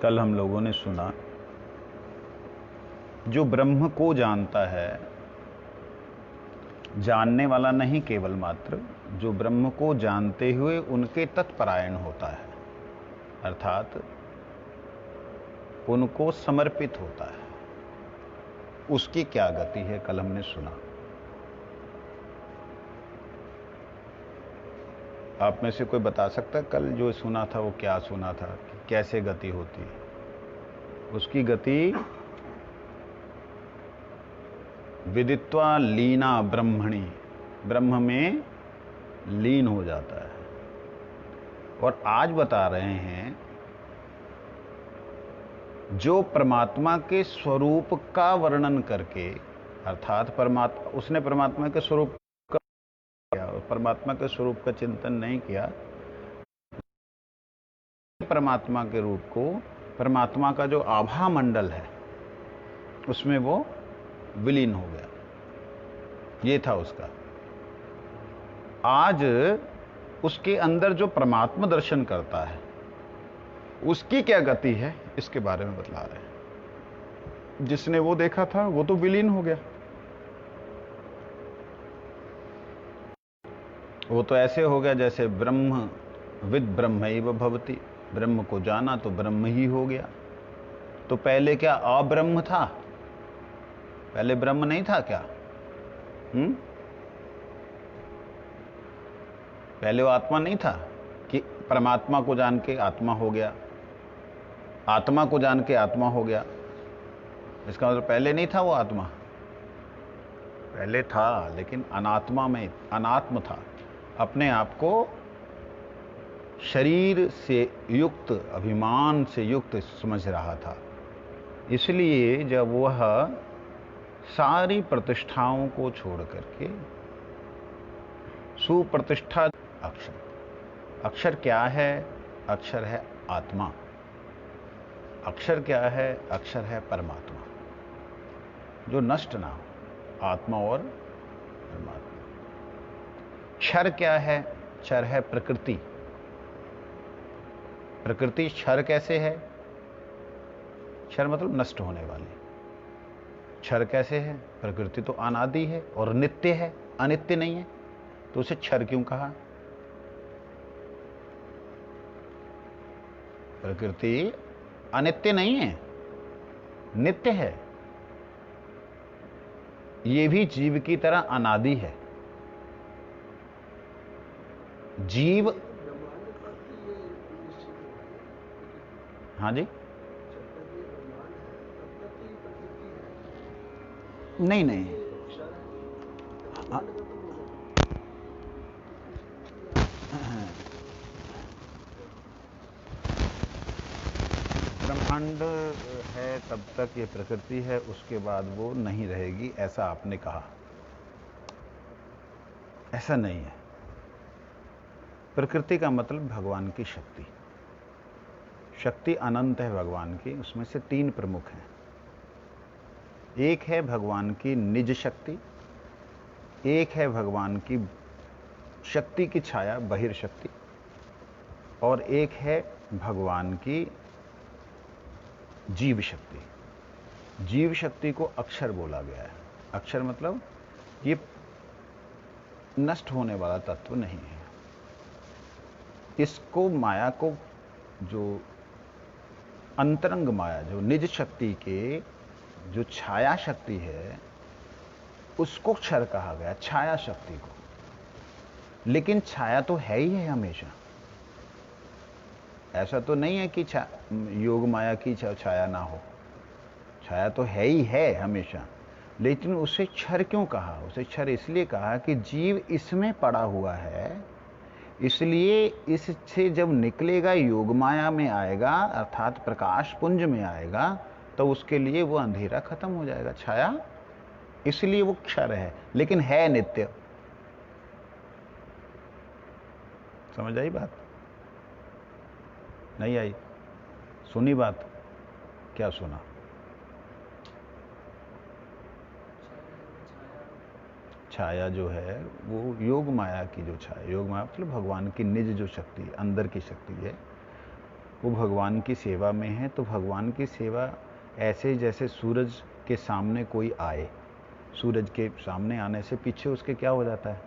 कल हम लोगों ने सुना, जो ब्रह्म को जानता है, जानने वाला नहीं केवल मात्र, जो ब्रह्म को जानते हुए उनके तत्परायण होता है, अर्थात उनको समर्पित होता है, उसकी क्या गति है, कल हमने सुना। आप में से कोई बता सकता है कल जो सुना था वो क्या सुना था, कैसे गति होती है? उसकी गति विदित्वा लीना ब्रह्मणि, ब्रह्म में लीन हो जाता है। और आज बता रहे हैं जो परमात्मा के स्वरूप का वर्णन करके, अर्थात परमात्मा, उसने परमात्मा के स्वरूप का किया और परमात्मा के स्वरूप का चिंतन नहीं किया, परमात्मा के रूप को, परमात्मा का जो आभा मंडल है उसमें वो विलीन हो गया, ये था उसका। आज उसके अंदर जो परमात्मा दर्शन करता है उसकी क्या गति है, इसके बारे में बतला रहे हैं। जिसने वो देखा था वो तो विलीन हो गया, वो तो ऐसे हो गया जैसे ब्रह्म विद ब्रह्मैव भवति, ब्रह्म को जाना तो ब्रह्म ही हो गया। तो पहले क्या अब्रह्म था? पहले ब्रह्म नहीं था क्या? पहले वो आत्मा नहीं था कि परमात्मा को जान के आत्मा हो गया, आत्मा को जान के आत्मा हो गया? इसका मतलब पहले नहीं था वो आत्मा? पहले था, लेकिन अनात्मा में, अनात्म था, अपने आप को शरीर से युक्त, अभिमान से युक्त समझ रहा था। इसलिए जब वह सारी प्रतिष्ठाओं को छोड़ करके सुप्रतिष्ठा, अक्षर, अक्षर क्या है? अक्षर है आत्मा। अक्षर क्या है? अक्षर है परमात्मा, जो नष्ट ना हो, आत्मा और परमात्मा। क्षर क्या है? क्षर है प्रकृति। प्रकृति क्षर कैसे है? क्षर मतलब नष्ट होने वाली। क्षर कैसे है? प्रकृति तो अनादि है और नित्य है, अनित्य नहीं है, तो उसे क्षर क्यों कहा? प्रकृति अनित्य नहीं है, नित्य है। ये भी जीव की तरह अनादि है। जीव, हाँ जी, नहीं नहीं, ब्रह्मांड है तब तक ये प्रकृति है, उसके बाद वो नहीं रहेगी, ऐसा आपने कहा। ऐसा नहीं है। प्रकृति का मतलब भगवान की शक्ति। शक्ति अनंत है भगवान की, उसमें से तीन प्रमुख हैं। एक है भगवान की निज शक्ति, एक है भगवान की शक्ति की छाया बहिर्शक्ति, और एक है भगवान की जीव शक्ति। जीव शक्ति को अक्षर बोला गया है। अक्षर मतलब ये नष्ट होने वाला तत्व नहीं है। इसको, माया को, जो अंतरंग माया, जो निज शक्ति के जो छाया शक्ति है, उसको क्षर कहा गया, छाया शक्ति को। लेकिन छाया तो है ही है हमेशा। ऐसा तो नहीं है कि योग माया की छाया ना हो, छाया तो है ही है हमेशा। लेकिन उसे क्षर क्यों कहा? उसे क्षर इसलिए कहा कि जीव इसमें पड़ा हुआ है, इसलिए इससे जब निकलेगा, योग माया में आएगा, अर्थात प्रकाश पुंज में आएगा, तो उसके लिए वो अंधेरा खत्म हो जाएगा, छाया, इसलिए वो क्षर है, लेकिन है नित्य। समझ आई बात? नहीं आई? सुनी बात? क्या सुना? छाया जो है वो योग माया की जो छाया, योग माया मतलब भगवान की निज जो शक्ति, अंदर की शक्ति है, वो भगवान की सेवा में है, तो भगवान की सेवा ऐसे जैसे सूरज के सामने कोई आए, सूरज के सामने आने से पीछे उसके क्या हो जाता है,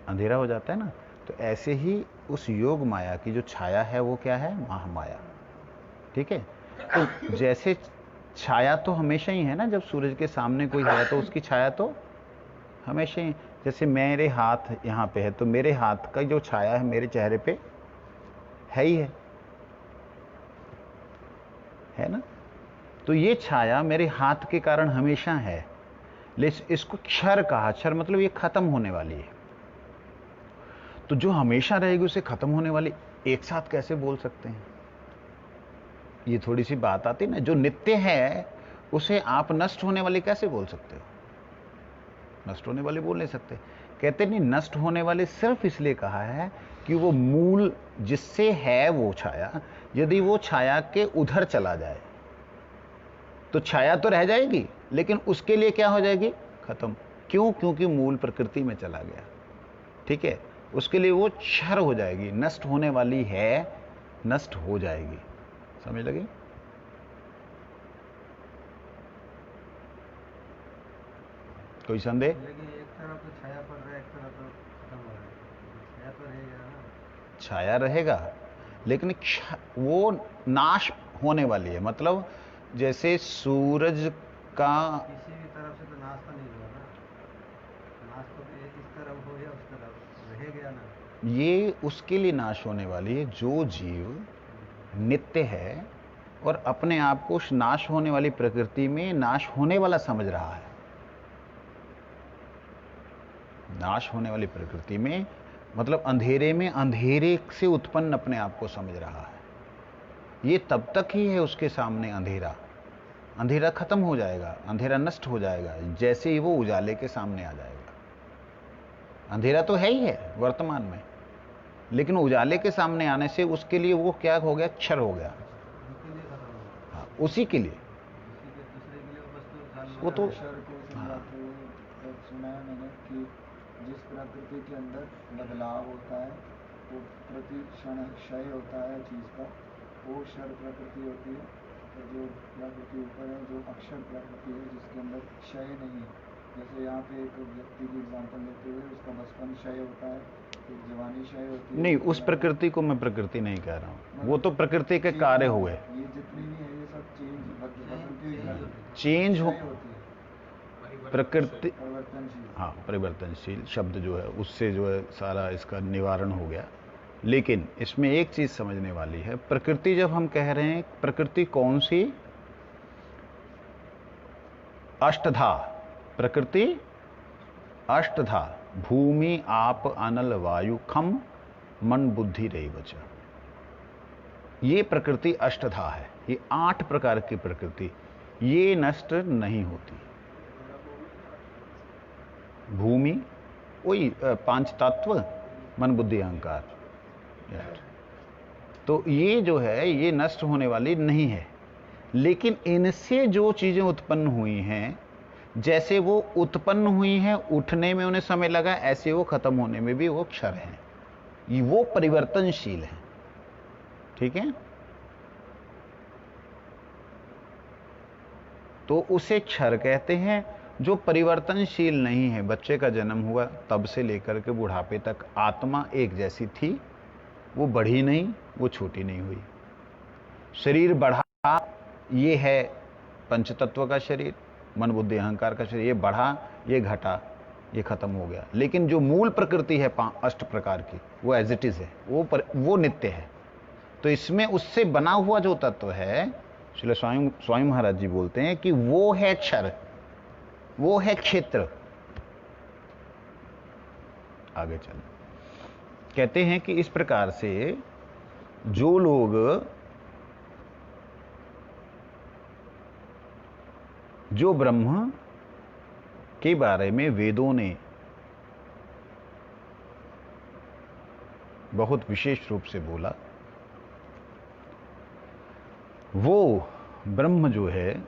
अंधेरा हो जाता है ना। तो ऐसे ही उस योग माया की जो छाया है वो क्या है, महामाया। ठीक है, तो जैसे छाया तो हमेशा ही है ना, जब सूरज के सामने कोई है तो उसकी छाया तो हमेशा ही, जैसे मेरे हाथ यहाँ पे है तो मेरे हाथ का जो छाया है मेरे चेहरे पे है ही है ना। तो ये छाया मेरे हाथ के कारण हमेशा है, लेकिन इसको क्षर कहा। क्षर मतलब ये खत्म होने वाली है। तो जो हमेशा रहेगी उसे खत्म होने वाली एक साथ कैसे बोल सकते हैं, ये थोड़ी सी बात आती ना। जो नित्य है उसे आप नष्ट होने वाली कैसे बोल सकते हो, नष्ट होने वाले बोल नहीं सकते। कहते नहीं, नष्ट होने वाले सिर्फ इसलिए कहा है कि वो मूल जिससे है वो छाया, यदि वो छाया के उधर चला जाए तो छाया तो रह जाएगी, लेकिन उसके लिए क्या हो जाएगी, खत्म। क्यों, क्योंकि मूल प्रकृति में चला गया। ठीक है, उसके लिए वो क्षर हो जाएगी, नष्ट होने वाली है, नष्ट हो जाएगी। समझ लगी। कोई संदेह। लेकिन एक तरफ तो छाया पड़ रहा है, एक तरफ तो खत्म हो रहा है, छाया तो रहेगा ना। छाया रहेगा, लेकिन वो नाश होने वाली है। मतलब जैसे सूरज का, किसी भी तरफ से तो नाश तो नहीं हुआ ना, नाश तो इस तरफ हो या उस तरफ रह गया ना। ये उसके लिए नाश होने वाली है जो जीव नित्य है और अपने आप को उस नाश होने वाली प्रकृति में नाश होने वाला समझ रहा है। नाश होने वाली प्रकृति में मतलब अंधेरे में अंधेरे से उत्पन्न अपने आप को समझ रहा है। ये तब तक ही है उसके सामने अंधेरा। अंधेरा खत्म हो जाएगा, अंधेरा नष्ट हो जाएगा जैसे ही वो उजाले के सामने आ जाएगा। अंधेरा तो है ही है वर्तमान में, लेकिन उजाले के सामने आने से उसके लिए वो क्या हो गया, क्षर हो गया। उनके लिए खत्म हो गया, हाँ, उसी के लिए। किसी के दूसरे के लिए वो वस्तु चालू वो तो ईश्वर को समझाते हुए सुना है मैंने कि जिस प्रकृति के अंदर बदलाव होता है वो प्रति क्षण क्षय होता है चीज़ का, वो क्षर प्रकृति होती है। और जो प्रकृति ऊपर है, जो अक्षर प्रकृति है, जिसके अंदर क्षय नहीं है। जैसे यहाँ पे एक व्यक्ति की एग्जांपल लेते हुए उसका बचपन क्षय होता है, एक जवानी क्षय होती है। नहीं, उस प्रकृति को मैं प्रकृति नहीं कह रहा हूँ, वो तो प्रकृति के कार्य हुए। ये जितनी भी है ये सब चेंज चेंज हो, होती है, प्रकृति, परिवर्तनशील। हाँ, परिवर्तनशील शब्द जो है उससे जो है सारा इसका निवारण हो गया। लेकिन इसमें एक चीज समझने वाली है, प्रकृति जब हम कह रहे हैं, प्रकृति कौन सी, अष्टधा। प्रकृति अष्टधा, भूमि आप अनल वायु खम मन बुद्धि रेव च। ये प्रकृति अष्टधा है, ये 8 प्रकार की प्रकृति, ये नष्ट नहीं होती। भूमि वही 5 तत्व, मन बुद्धि अहंकार। तो ये जो है ये नष्ट होने वाली नहीं है, लेकिन इनसे जो चीजें उत्पन्न हुई हैं, जैसे वो उत्पन्न हुई हैं उठने में उन्हें समय लगा, ऐसे वो खत्म होने में भी वो क्षर हैं, वो परिवर्तनशील है। ठीक है, तो उसे क्षर कहते हैं। जो परिवर्तनशील नहीं है, बच्चे का जन्म हुआ तब से लेकर के बुढ़ापे तक आत्मा एक जैसी थी, वो बढ़ी नहीं, वो छोटी नहीं हुई। शरीर बढ़ा, ये है पंचतत्व का शरीर, मन बुद्धि अहंकार का शरीर, ये बढ़ा, ये घटा, ये खत्म हो गया। लेकिन जो मूल प्रकृति है 8 प्रकार की, वो एज इट इज है, वो नित्य है। तो इसमें उससे बना हुआ जो तत्व है, श्रील स्वामी महाराज जी बोलते हैं कि वो है क्षर, वो है क्षेत्र। आगे चल, कहते हैं कि इस प्रकार से जो लोग जो ब्रह्म के बारे में वेदों ने बहुत विशेष रूप से बोला, वो ब्रह्म जो है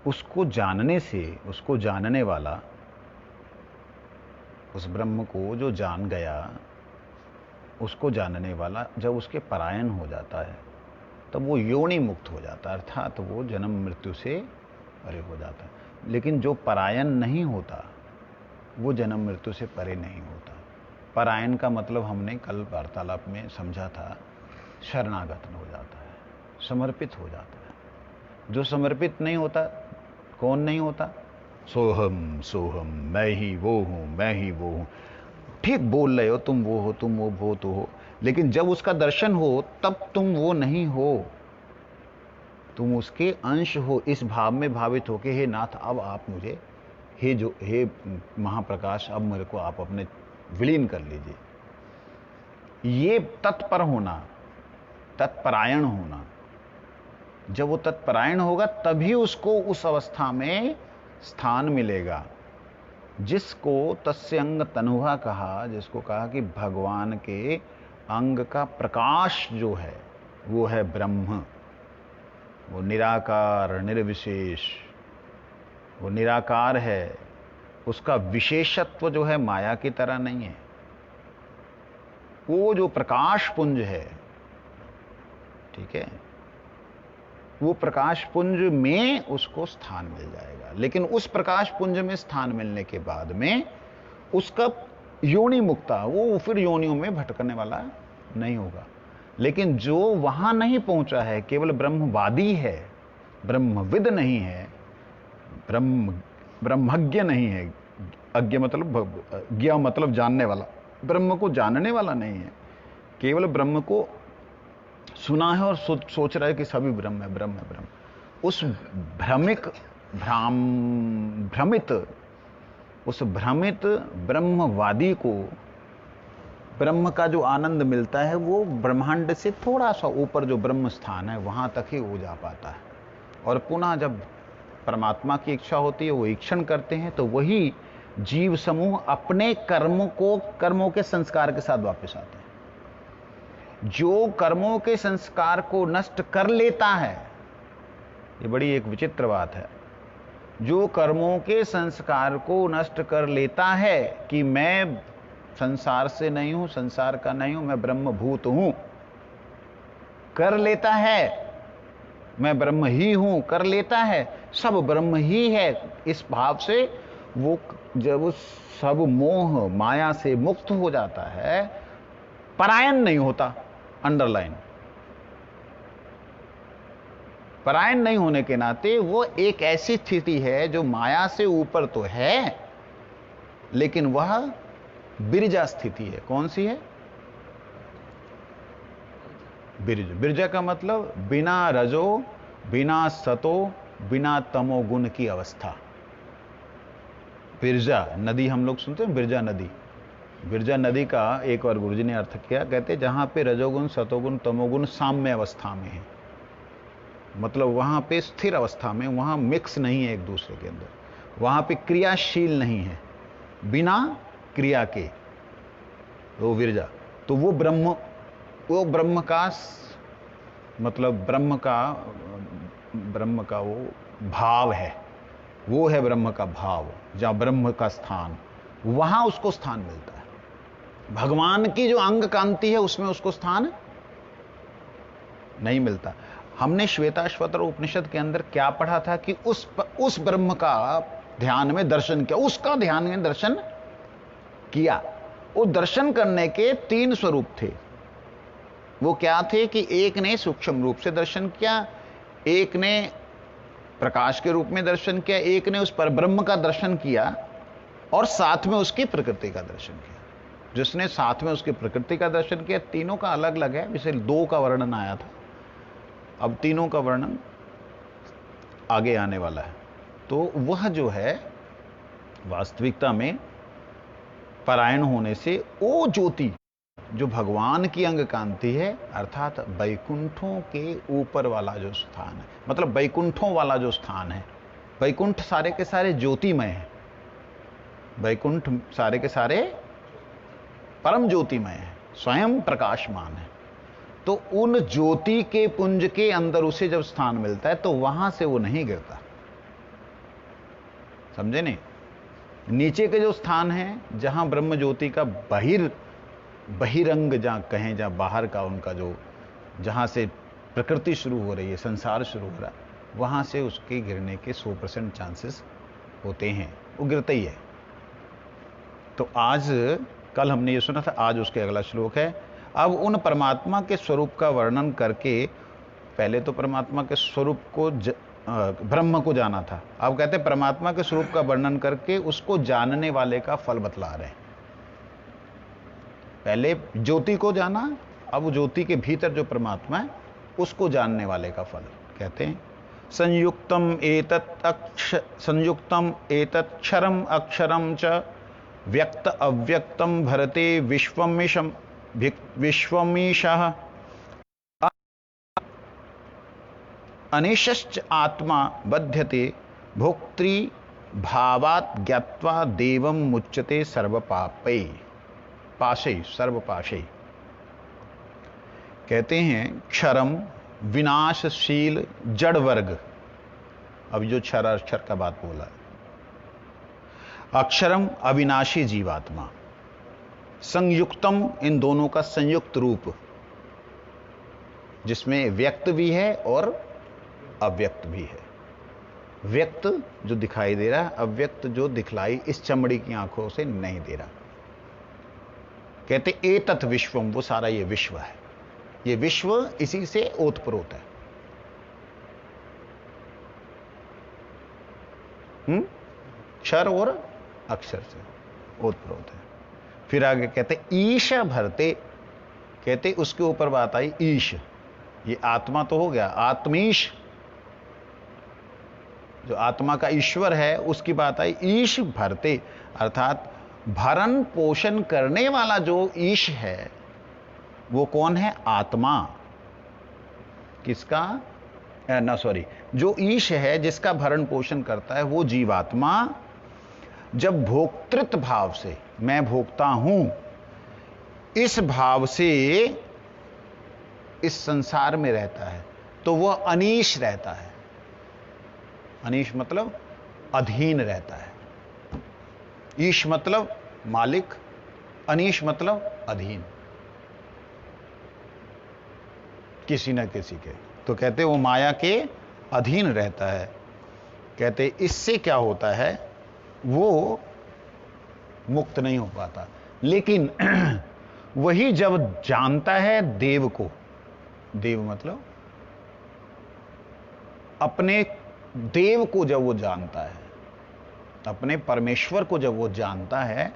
उसको जानने से, उसको जानने वाला, उस ब्रह्म को जो जान गया, उसको जानने वाला जब उसके परायण हो जाता है तब वो योनि मुक्त हो जाता है, अर्थात वो जन्म मृत्यु से परे हो जाता है। लेकिन जो परायण नहीं होता वो जन्म मृत्यु से परे नहीं होता। परायण का मतलब हमने कल वार्तालाप में समझा था, शरणागत हो जाता है, समर्पित हो जाता है। जो समर्पित नहीं होता, कौन नहीं होता? सोहम सोहम, मैं ही वो हूं, मैं ही वो हूं। ठीक बोल रहे हो, तुम वो हो, तुम वो तो हो, लेकिन जब उसका दर्शन हो तब तुम वो नहीं हो, तुम उसके अंश हो। इस भाव में भावित हो कि हे नाथ, अब आप मुझे, हे महाप्रकाश, अब मेरे को आप अपने विलीन कर लीजिए। ये तत्पर होना, तत्परायण होना। जब वो तत्परायण होगा तभी उसको उस अवस्था में स्थान मिलेगा जिसको तस्य अंग तनुहा कहा, जिसको कहा कि भगवान के अंग का प्रकाश जो है वो है ब्रह्म। वो निराकार निर्विशेष, वो निराकार है। उसका विशेषत्व जो है माया की तरह नहीं है। वो जो प्रकाश पुंज है, ठीक है, वो प्रकाश पुंज में उसको स्थान मिल जाएगा। लेकिन उस प्रकाश पुंज में स्थान मिलने के बाद में उसका योनि मुक्ता, वो फिर योनियों में भटकने वाला नहीं होगा। लेकिन जो वहां नहीं पहुंचा है, केवल ब्रह्मवादी है, ब्रह्मविद नहीं है, ब्रह्मज्ञ नहीं है। अज्ञ मतलब, ज्ञ मतलब जानने वाला, ब्रह्म को जानने वाला नहीं है, केवल ब्रह्म को सुना है और सोच रहा है कि सभी ब्रह्म है, ब्रह्म है, ब्रह्म। उस भ्रमित ब्रह्मवादी को ब्रह्म का जो आनंद मिलता है वो ब्रह्मांड से थोड़ा सा ऊपर जो ब्रह्म स्थान है वहां तक ही वो जा पाता है। और पुनः जब परमात्मा की इच्छा होती है, वो ईक्षण करते हैं, तो वही जीव समूह अपने कर्मों के संस्कार के साथ वापस आते हैं। जो कर्मों के संस्कार को नष्ट कर लेता है, ये बड़ी एक विचित्र बात है, जो कर्मों के संस्कार को नष्ट कर लेता है कि मैं संसार से नहीं हूं, संसार का नहीं हूं, मैं ब्रह्मभूत हूं, कर लेता है, मैं ब्रह्म ही हूं, कर लेता है, सब ब्रह्म ही है, इस भाव से वो जब सब मोह माया से मुक्त हो जाता है, परायण नहीं होता। अंडरलाइन, परायण नहीं होने के नाते वो एक ऐसी स्थिति है जो माया से ऊपर तो है, लेकिन वह बिरजा स्थिति है। कौन सी है? बिरज। बिरजा का मतलब बिना रजो, बिना सतो, बिना तमो गुण की अवस्था। बिरजा नदी हम लोग सुनते हैं, बिरजा नदी। बिरजा नदी का एक बार गुरुजी ने अर्थ किया, कहते जहां पे रजोगुण, सतोगुण, तमोगुण साम्य अवस्था में है, मतलब वहां पे स्थिर अवस्था में, वहां मिक्स नहीं है एक दूसरे के अंदर, वहां पे क्रियाशील नहीं है, बिना क्रिया के, वो विरजा। तो वो ब्रह्म का मतलब ब्रह्म का वो भाव है, वो है ब्रह्म का भाव, जहां ब्रह्म का स्थान, वहां उसको स्थान मिलता है। भगवान की जो अंग कांति है उसमें उसको स्थान नहीं मिलता। हमने श्वेताश्वतर उपनिषद के अंदर क्या पढ़ा था कि उस ब्रह्म का ध्यान में दर्शन किया, उसका ध्यान में दर्शन किया। वो दर्शन करने के 3 स्वरूप थे। वो क्या थे कि एक ने सूक्ष्म रूप से दर्शन किया, एक ने प्रकाश के रूप में दर्शन किया, एक ने उस पर ब्रह्म का दर्शन किया, और साथ में उसकी प्रकृति का दर्शन किया। जिसने साथ में उसकी प्रकृति का दर्शन किया, तीनों का अलग अलग है, जैसे 2 का वर्णन आया था, अब तीनों का वर्णन आगे आने वाला है। तो वह जो है वास्तविकता में परायण होने से वो ज्योति जो भगवान की अंग कांति है, अर्थात वैकुंठों के ऊपर वाला जो स्थान है, मतलब वैकुंठों वाला जो स्थान है, वैकुंठ सारे के सारे ज्योतिमय है, वैकुंठ सारे के सारे परम ज्योतिमय है, स्वयं प्रकाशमान है। तो उन ज्योति के पुंज के अंदर उसे जब स्थान मिलता है तो वहां से वो नहीं गिरता, समझे नहीं? नीचे के जो स्थान है, जहां ब्रह्म ज्योति का बहिरंग जहाँ कहें, जहाँ बाहर का उनका जो, जहाँ से प्रकृति शुरू हो रही है, संसार शुरू हो रहा है, वहाँ से उसके गिरने के 100% चांसेस होते हैं, वो गिरता ही है। तो आज, कल हमने ये सुना था, आज उसके अगला श्लोक है। अब उन परमात्मा के स्वरूप का वर्णन करके, पहले तो परमात्मा के स्वरूप को ब्रह्म को जाना था, अब कहते हैं परमात्मा के स्वरूप का वर्णन करके उसको जानने वाले का फल बतला रहे हैं। पहले ज्योति को जाना, अब ज्योति के भीतर जो परमात्मा है उसको जानने वाले का फल। कहते हैं संयुक्तम एतत्क्षरम अक्षरम च व्यक्त अव्यक्तम भरते विश्वमीशः अनिशश्च आत्मा बध्यते भोक्तृ भावात् ज्ञात्वा देवं मुच्यते सर्वपापै पाशे सर्वपाशे। कहते हैं क्षरम विनाशशील जड़ वर्ग। अब जो क्षर अक्षर का बात बोला है, अक्षरम अविनाशी जीवात्मा, संयुक्तम इन दोनों का संयुक्त रूप, जिसमें व्यक्त भी है और अव्यक्त भी है। व्यक्त जो दिखाई दे रहा है, अव्यक्त जो दिखलाई इस चमड़ी की आंखों से नहीं दे रहा। कहते एतत् विश्वम, वो सारा ये विश्व है, ये विश्व इसी से ओतप्रोत है। क्षर और अक्षर से ओतप्रोत है। फिर आगे कहते ईश भरते, कहते उसके ऊपर बात आई ईश, ये आत्मा तो हो गया, आत्मीश जो आत्मा का ईश्वर है उसकी बात आई। ईश भरते अर्थात भरण पोषण करने वाला जो ईश है वो कौन है? आत्मा। किसका? जो ईश है जिसका भरण पोषण करता है वो जीवात्मा जब भोक्तृत्व भाव से, मैं भोगता हूं, इस भाव से इस संसार में रहता है तो वह अनीश रहता है। अनीश मतलब अधीन रहता है। ईश मतलब मालिक, अनीश मतलब अधीन किसी न किसी के। तो कहते वो माया के अधीन रहता है। कहते इससे क्या होता है, वो मुक्त नहीं हो पाता। लेकिन वही जब जानता है देव को, देव मतलब अपने देव को जब वो जानता है, अपने परमेश्वर को जब वो जानता है,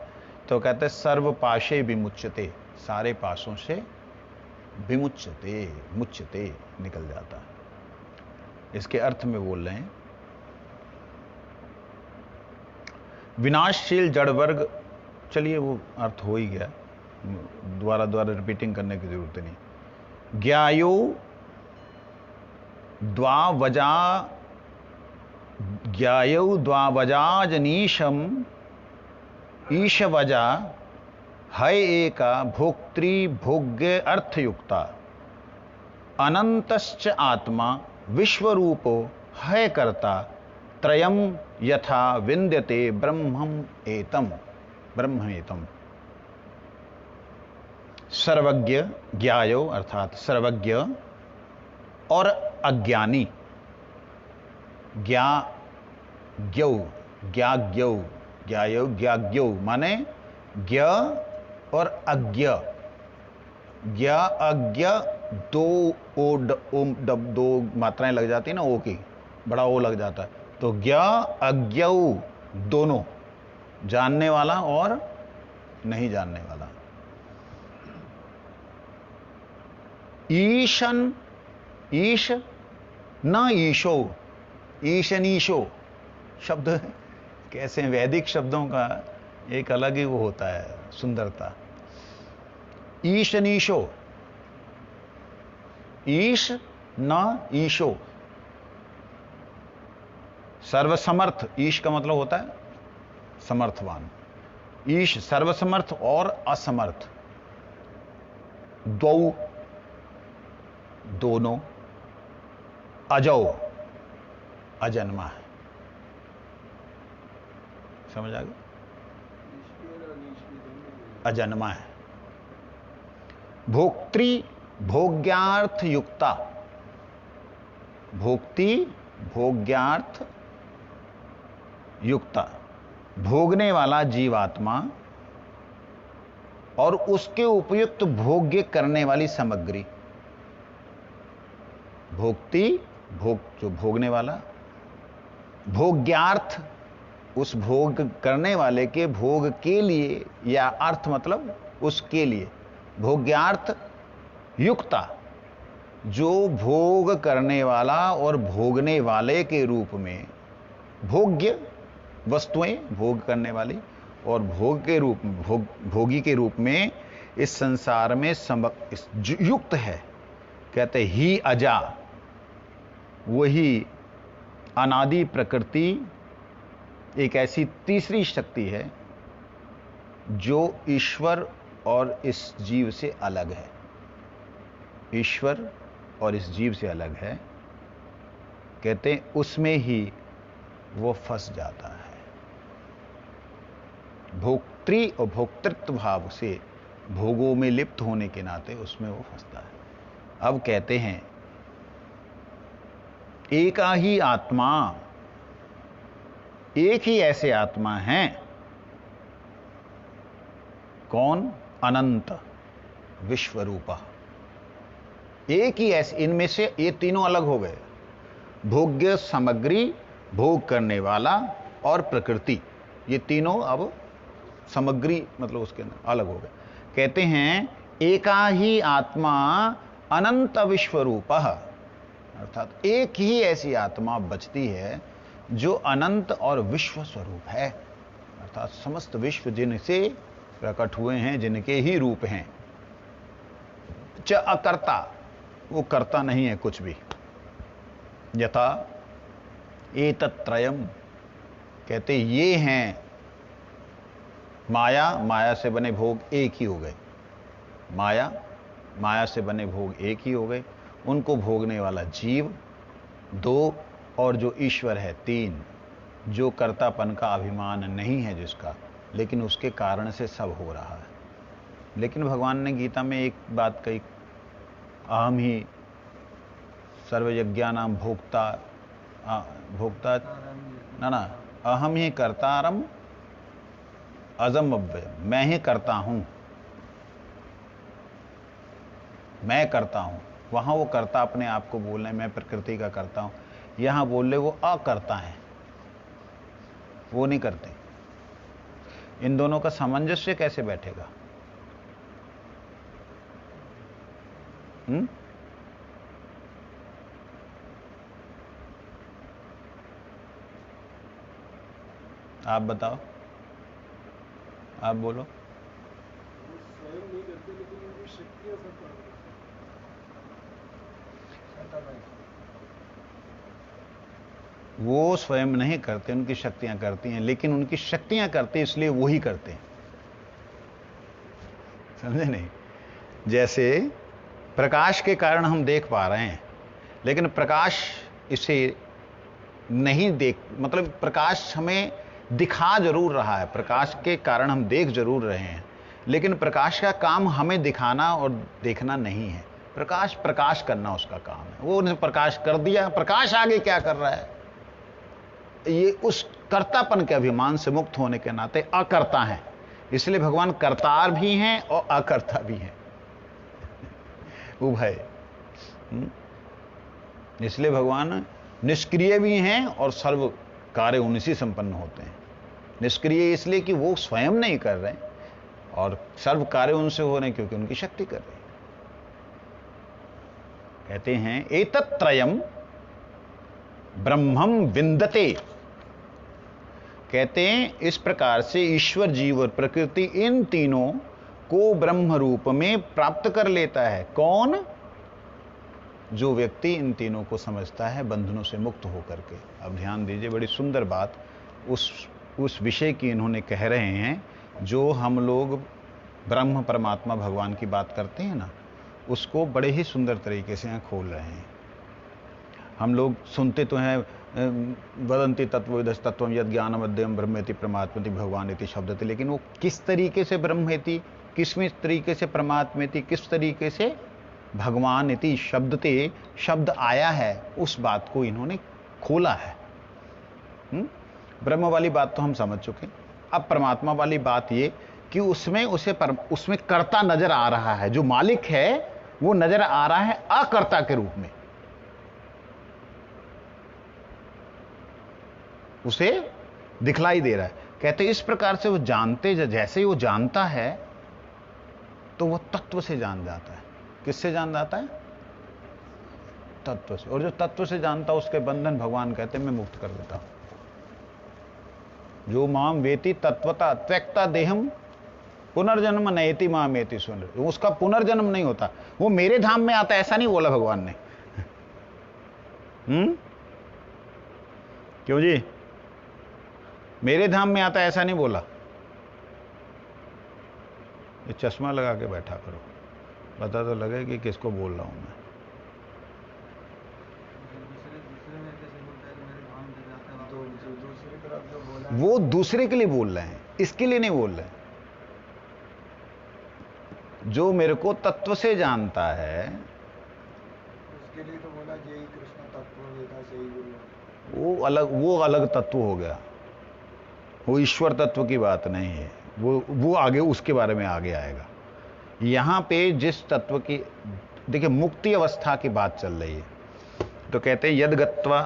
तो कहते सर्व पाशे विमुच्यते, सारे पासों से विमुच्यते, मुच्यते निकल जाता है। इसके अर्थ में बोल रहे हैं विनाशशील जड़ वर्ग। चलिए वो अर्थ हो ही गया, दोबारा रिपीटिंग करने की जरूरत नहीं। ज्ञायो द्वावजाजनीशम ईशवजा हय एका भोक्तृ भोग्य अर्थयुक्ता अनंतश्च आत्मा विश्वरूपो हय कर्ता त्रयम यथा विन्द्यते ब्रह्मेतम। सर्वज्ञ, ज्ञायो अर्थात सर्वज्ञ और अज्ञानी, ज्ञायो माने ज्ञ और अज्ञ। ज्ञ अज्ञ दो मात्राएं लग जाती है ना, ओ की, बड़ा ओ लग जाता है। तो ज्ञ अज्ञ दोनों, जानने वाला और नहीं जानने वाला। ईशन, ईश न ईशो, ईशनीशो शब्द कैसे वैदिक शब्दों का एक अलग ही वो होता है, सुंदरता। ईशनीशो, ईश न ईशो। सर्वसमर्थ, ईश का मतलब होता है समर्थवान। ईश सर्वसमर्थ और असमर्थ, द्वौ दोनों। अजौ अजन्मा है। समझ आ गया? अजन्मा है। भोक्त्री भोग्यार्थ युक्ता, भोक्ति भोग्यार्थ युक्ता, भोगने वाला जीवात्मा और उसके उपयुक्त भोग्य करने वाली सामग्री। भोक्ति भोग, जो भोगने वाला, भोग्यार्थ उस भोग करने वाले के भोग के लिए, या अर्थ मतलब उसके लिए, भोग्यार्थ युक्ता, जो भोग करने वाला और भोगने वाले के रूप में, भोग्य वस्तुएं भोग करने वाली और भोग के रूप में, भोगी के रूप में इस संसार में युक्त है। कहते ही अजा, वही अनादि प्रकृति एक ऐसी तीसरी शक्ति है जो ईश्वर और इस जीव से अलग है। ईश्वर और इस जीव से अलग है। कहते हैं उसमें ही वो फंस जाता है। भोक्तृ और भोक्तृत्व भाव से भोगों में लिप्त होने के नाते उसमें वो फंसता है। अब कहते हैं एका ही आत्मा, एक ही ऐसे आत्मा हैं। कौन? अनंत विश्वरूपा। एक ही ऐसे, इनमें से ये तीनों अलग हो गए, भोग्य सामग्री, भोग करने वाला और प्रकृति, ये तीनों अब सामग्री मतलब उसके अंदर अलग हो गए। कहते हैं एका ही आत्मा अनंत विश्वरूपः, अर्थात एक ही ऐसी आत्मा बचती है जो अनंत और विश्व स्वरूप है, अर्थात समस्त विश्व जिनसे प्रकट हुए हैं, जिनके ही रूप हैं। च अकर्ता, वो करता नहीं है कुछ भी। यथा एतत्त्रयम्, कहते ये हैं माया, माया से बने भोग एक ही हो गए। माया, माया से बने भोग एक ही हो गए। उनको भोगने वाला जीव दो, और जो ईश्वर है तीन, जो कर्तापन का अभिमान नहीं है जिसका, लेकिन उसके कारण से सब हो रहा है। लेकिन भगवान ने गीता में एक बात कही, अहम ही सर्वयज्ञानां भोक्ता, भोक्ता ना, अहम ही कर्तारम अजम अव्यय, मैं ही करता हूं, मैं करता हूं। वहां वो करता अपने आप को बोल रहे, मैं प्रकृति का करता हूं। यहां बोल रहे वो अकर्ता है, वो नहीं करते। इन दोनों का सामंजस्य कैसे बैठेगा? आप बताओ, आप बोलो। स्वयं नहीं करते लेकिन उनकी शक्तियां सब कर रही हैं। वो स्वयं नहीं करते, उनकी शक्तियां करती हैं, लेकिन उनकी शक्तियां करते इसलिए वो ही करते हैं। समझे नहीं? जैसे प्रकाश के कारण हम देख पा रहे हैं, लेकिन प्रकाश इसे नहीं देख, मतलब प्रकाश हमें दिखा जरूर रहा है, प्रकाश के कारण हम देख जरूर रहे हैं, लेकिन प्रकाश का काम हमें दिखाना और देखना नहीं है। प्रकाश प्रकाश करना उसका काम है। वो उन्हें प्रकाश कर दिया, प्रकाश आगे क्या कर रहा है? ये उस कर्तापन के अभिमान से मुक्त होने के नाते अकर्ता है। इसलिए भगवान कर्तार भी हैं और अकर्ता भी हैं, उभय। इसलिए भगवान निष्क्रिय भी हैं और सर्व कार्य उन्हीं से संपन्न होते हैं। निष्क्रिय इसलिए कि वो स्वयं नहीं कर रहे, और सर्व कार्य उनसे हो रहे हैं क्योंकि उनकी शक्ति कर रही है। कहते हैं एतत्त्रयम् ब्रह्मम विन्दते। कहते हैं इस प्रकार से ईश्वर, जीव और प्रकृति इन तीनों को ब्रह्म रूप में प्राप्त कर लेता है। कौन? जो व्यक्ति इन तीनों को समझता है बंधनों से मुक्त होकर के। अब ध्यान दीजिए, बड़ी सुंदर बात उस विषय की इन्होंने कह रहे हैं। जो हम लोग ब्रह्म परमात्मा भगवान की बात करते हैं ना, उसको बड़े ही सुंदर तरीके से यहाँ खोल रहे हैं। हम लोग सुनते तो हैं वदंती तत्त्वविदस्तत्त्वं यद् ज्ञानमद्वयं ब्रह्मेति परमात्मेति भगवान इति शब्दति, लेकिन वो किस तरीके से ब्रह्मेति किस तरीके से परमात्मेति, किस तरीके से भगवान इति शब्दते शब्द आया है, उस बात को इन्होंने खोला है। ब्रह्म वाली बात तो हम समझ चुके। अब परमात्मा वाली बात ये कि उसमें कर्ता नजर आ रहा है, जो मालिक है वो नजर आ रहा है अकर्ता के रूप में, उसे दिखलाई दे रहा है। कहते इस प्रकार से वो जानते, जैसे ही वो जानता है तो वो तत्व से जान जाता है। किससे जान जाता है? तत्व से। और जो तत्व से जानता है उसके बंधन भगवान कहते हैं मैं मुक्त कर देता हूं। जो माम वेति तत्वता त्यक्ता देहम पुनर्जन्म नयति माम एति सुन, उसका पुनर्जन्म नहीं होता, वो मेरे धाम में आता, ऐसा नहीं बोला भगवान ने। क्यों जी? मेरे धाम में आता ऐसा नहीं बोला। ये चश्मा लगा के बैठा करो, पता तो लगे कि किसको बोल रहा हूं मैं। वो दूसरे के लिए बोल रहे हैं, इसके लिए नहीं बोल रहे। जो मेरे को तत्व से जानता है उसके लिए तो बोला जय कृष्ण तत्व वेदा सही गुरु, वो अलग तत्व हो गया। वो ईश्वर तत्व की बात नहीं है, वो आगे उसके बारे में आगे आएगा। यहां पे जिस तत्व की, देखिए मुक्ति अवस्था की बात चल रही है, तो कहते हैं यद गत्वा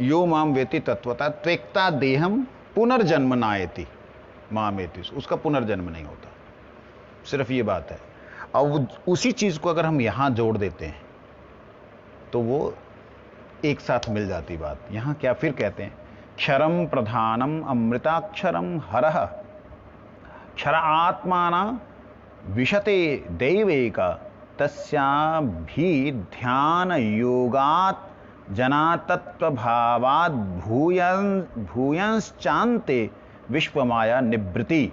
यो माम वेति तत्वता त्वेक्ता देहम पुनर्जन्म नायति मामेति, उसका पुनर्जन्म नहीं होता। सिर्फ ये बात है। अब उसी चीज को अगर हम यहां जोड़ देते हैं तो वो एक साथ मिल जाती बात। यहां क्या फिर कहते हैं, क्षरम प्रधानम अमृताक्षरम हरः क्षर आत्माना विशते दैवेका तस्याभि ध्यान योगात् जना तत्वभावात् भूयंश्चान्ते विश्वमाया निवृत्ति।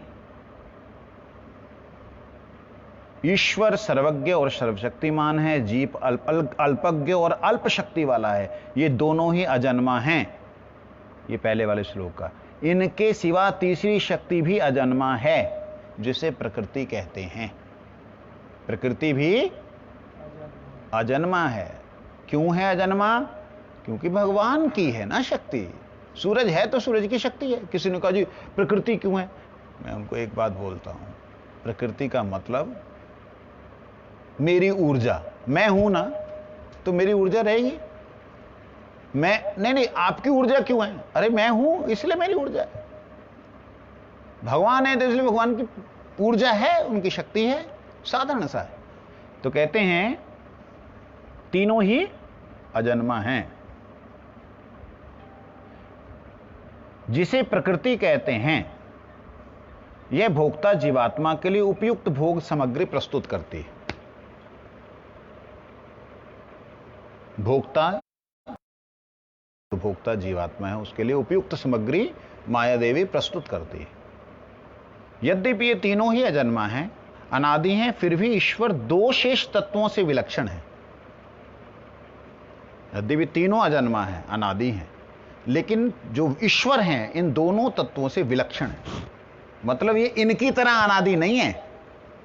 ईश्वर सर्वज्ञ और सर्वशक्तिमान है, जीव अल्पज्ञ और अल्प शक्ति वाला है। ये दोनों ही अजन्मा हैं। ये पहले वाले श्लोक का। इनके सिवा तीसरी शक्ति भी अजन्मा है, जिसे प्रकृति कहते हैं। प्रकृति भी अजन्मा है। क्यों है अजन्मा? क्योंकि भगवान की है ना शक्ति। सूरज है तो सूरज की शक्ति है। किसी ने कहा जी प्रकृति क्यों है? मैं उनको एक बात बोलता हूं, प्रकृति का मतलब मेरी ऊर्जा। मैं हूं ना, तो मेरी ऊर्जा रहेगी। मैं नहीं, आपकी ऊर्जा क्यों है? अरे मैं हूं इसलिए मेरी ऊर्जा है। भगवान है तो इसलिए भगवान की ऊर्जा है, उनकी शक्ति है, साधारण सा है। तो कहते हैं तीनों ही अजन्मा हैं। जिसे प्रकृति कहते हैं, यह भोक्ता जीवात्मा के लिए उपयुक्त भोग सामग्री प्रस्तुत करती है। भोक्ता जीवात्मा है, उसके लिए उपयुक्त सामग्री माया देवी प्रस्तुत करती है। यद्यपि ये तीनों ही अजन्मा हैं, अनादि हैं, फिर भी ईश्वर दो शेष तत्वों से विलक्षण है। यद्यपि तीनों अजन्मा हैं, अनादि हैं, लेकिन जो ईश्वर हैं इन दोनों तत्वों से विलक्षण है। मतलब ये इनकी तरह अनादि नहीं है।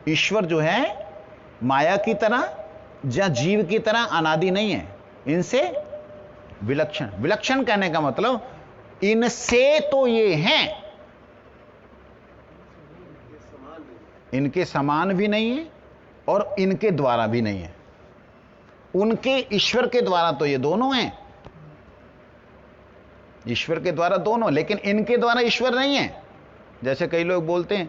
ईश्वर जो है माया की तरह या जीव की तरह अनादि नहीं है, इनसे विलक्षण। विलक्षण कहने का मतलब इनसे तो ये हैं, इनके समान भी नहीं है और इनके द्वारा भी नहीं है। उनके ईश्वर के द्वारा तो ये दोनों हैं, ईश्वर के द्वारा दोनों, लेकिन इनके द्वारा ईश्वर नहीं है। जैसे कई लोग बोलते हैं